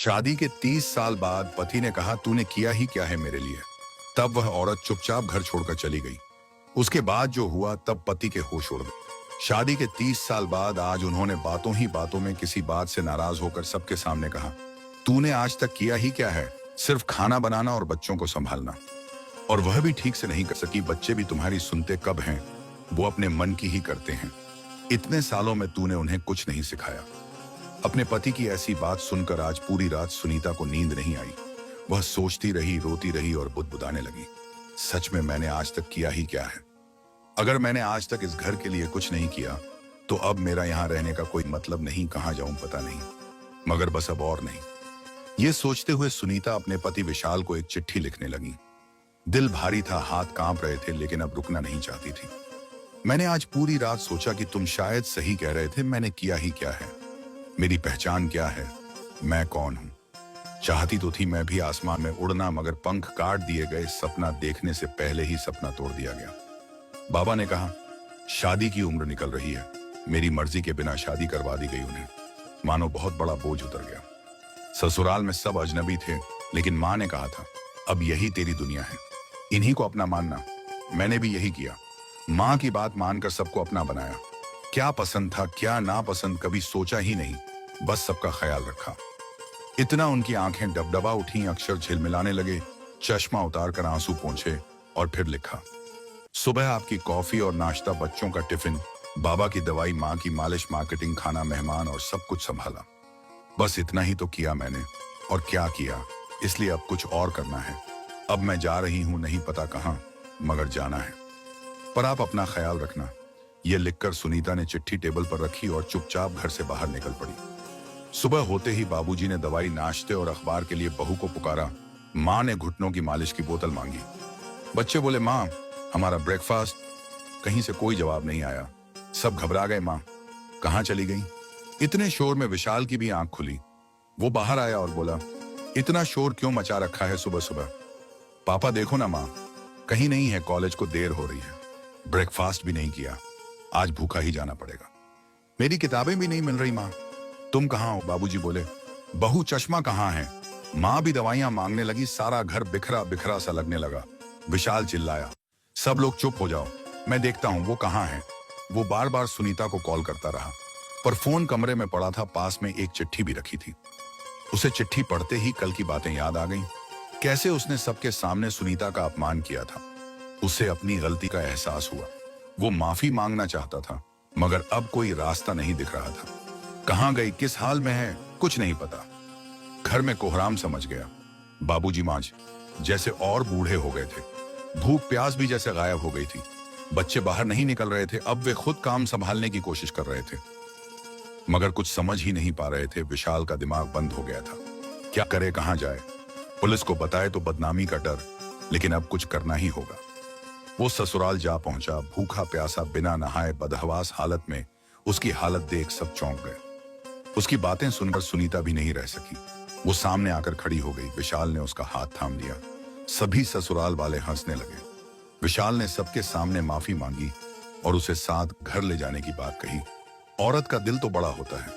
शादी के 30 साल बाद पति ने कहा, तूने किया ही क्या है मेरे लिए। तब वह औरत चुपचाप घर छोड़कर चली गई। उसके बाद जो हुआ तब पति के होश उड़ गए। शादी के 30 साल बाद आज उन्होंने बातों ही बातों में किसी बात से नाराज होकर सबके सामने कहा, तूने आज तक किया ही क्या है, सिर्फ खाना बनाना और बच्चों को संभालना, और वह भी ठीक से नहीं कर सकी। बच्चे भी तुम्हारी सुनते कब हैं, वो अपने मन की ही करते हैं। इतने सालों में तूने उन्हें कुछ नहीं सिखाया। अपने पति की ऐसी बात सुनकर आज पूरी रात सुनीता को नींद नहीं आई। वह सोचती रही, रोती रही और बुदबुदाने लगी, सच में मैंने आज तक किया ही क्या है। अगर मैंने आज तक इस घर के लिए कुछ नहीं किया तो अब मेरा यहाँ रहने का कोई मतलब नहीं, कहाँ जाऊं पता नहीं, मगर बस अब और नहीं। ये सोचते हुए सुनीता अपने पति विशाल को एक चिट्ठी लिखने लगी। दिल भारी था, हाथ कांप रहे थे, लेकिन अब रुकना नहीं चाहती थी। मैंने आज पूरी रात सोचा कि तुम शायद सही कह रहे थे, मैंने किया ही क्या है, मेरी पहचान क्या है, मैं कौन हूं। चाहती तो थी मैं भी आसमान में उड़ना, मगर पंख काट दिए गए। सपना देखने से पहले ही सपना तोड़ दिया गया। बाबा ने कहा, शादी की उम्र निकल रही है। मेरी मर्जी के बिना शादी करवा दी गई उन्हें। मानो बहुत बड़ा बोझ उतर गया। ससुराल में सब अजनबी थे, लेकिन माँ ने कहा था, अब यही तेरी दुनिया है, इन्हीं को अपना मानना। मैंने भी यही किया। माँ की बात मानकर सबको अपना बनाया। क्या पसंद था क्या नापसंद कभी सोचा ही नहीं, बस सबका ख्याल रखा। इतना उनकी आंखें डबडबा उठी, अक्षर झिलमिलाने लगे। चश्मा उतारकर आंसू पोंछे और फिर लिखा, सुबह आपकी कॉफी और नाश्ता, बच्चों का टिफिन, बाबा की दवाई, माँ की मालिश, मार्केटिंग, खाना, मेहमान और सब कुछ संभाला। बस इतना ही तो किया मैंने, और क्या किया, इसलिए अब कुछ और करना है। अब मैं जा रही हूं, नहीं पता कहां, मगर जाना है। पर आप अपना ख्याल रखना। यह लिखकर सुनीता ने चिट्ठी टेबल पर रखी और चुपचाप घर से बाहर निकल पड़ी। सुबह होते ही बाबूजी ने दवाई, नाश्ते और अखबार के लिए बहू को पुकारा। माँ ने घुटनों की मालिश की बोतल मांगी। बच्चे बोले, माँ हमारा ब्रेकफास्ट। कहीं से कोई जवाब नहीं आया। सब घबरा गए, माँ कहाँ चली गई। इतने शोर में विशाल की भी आंख खुली। वो बाहर आया और बोला, इतना शोर क्यों मचा रखा है सुबह सुबह। पापा देखो ना माँ, कहीं नहीं है, कॉलेज को देर हो रही है। ब्रेकफास्ट भी नहीं किया, आज भूखा ही जाना पड़ेगा। मेरी किताबें भी नहीं मिल रही माँ। तुम कहाँ हो। बाबूजी बोले, बहू चश्मा कहाँ है। माँ भी दवाइयां मांगने लगी। सारा घर बिखरा बिखरा सा लगने लगा। विशाल चिल्लाया, सब लोग चुप हो जाओ, मैं देखता हूँ वो कहाँ है। वो बार बार सुनीता को कॉल करता रहा, पर फोन कमरे में पड़ा था। पास में एक चिट्ठी भी रखी थी। उसे चिट्ठी पढ़ते ही कल की बातें याद आ गईं। कैसे उसने सबके सामने सुनीता का अपमान किया था। उसे अपनी गलती का एहसास हुआ। वो माफी मांगना चाहता था, मगर अब कोई रास्ता नहीं दिख रहा था। कहाँ गई, किस हाल में है, कुछ नहीं पता। घर में कोहराम समझ गया। बाबूजी मांझ जैसे और बूढ़े हो गए थे। भूख प्यास भी जैसे गायब हो गई थी। बच्चे बाहर नहीं निकल रहे थे। अब वे खुद काम संभालने की कोशिश कर रहे थे, मगर कुछ समझ ही नहीं पा रहे थे। विशाल का दिमाग बंद हो गया था। क्या करे, कहाँ जाए। पुलिस को बताए तो बदनामी का डर, लेकिन अब कुछ करना ही होगा। वो ससुराल जा पहुंचा, भूखा प्यासा, बिना नहाए, बदहवास हालत में। उसकी हालत देख सब चौंक गए। उसकी बातें सुनकर सुनीता भी नहीं रह सकी। वो सामने आकर खड़ी हो गई। विशाल ने उसका हाथ थाम लिया। सभी ससुराल वाले हंसने लगे। विशाल ने सबके सामने माफी मांगी और उसे साथ घर ले जाने की बात कही। औरत का दिल तो बड़ा होता है।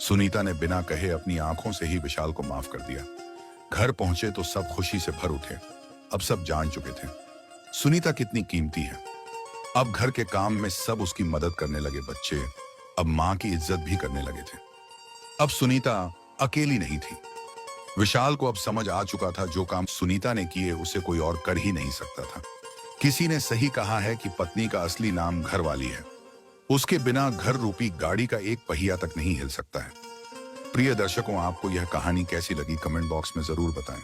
सुनीता ने बिना कहे अपनी आंखों से ही विशाल को माफ कर दिया। घर पहुंचे तो सब खुशी से भर उठे। अब सब जान चुके थे सुनीता कितनी कीमती है। अब घर के काम में सब उसकी मदद करने लगे। बच्चे अब माँ की इज्जत भी करने लगे थे। अब सुनीता अकेली नहीं थी। विशाल को अब समझ आ चुका था, जो काम सुनीता ने किए उसे कोई और कर ही नहीं सकता था। किसी ने सही कहा है कि पत्नी का असली नाम घर वाली है। उसके बिना घर रूपी गाड़ी का एक पहिया तक नहीं हिल सकता है। प्रिय दर्शकों, आपको यह कहानी कैसी लगी कमेंट बॉक्स में जरूर बताएं।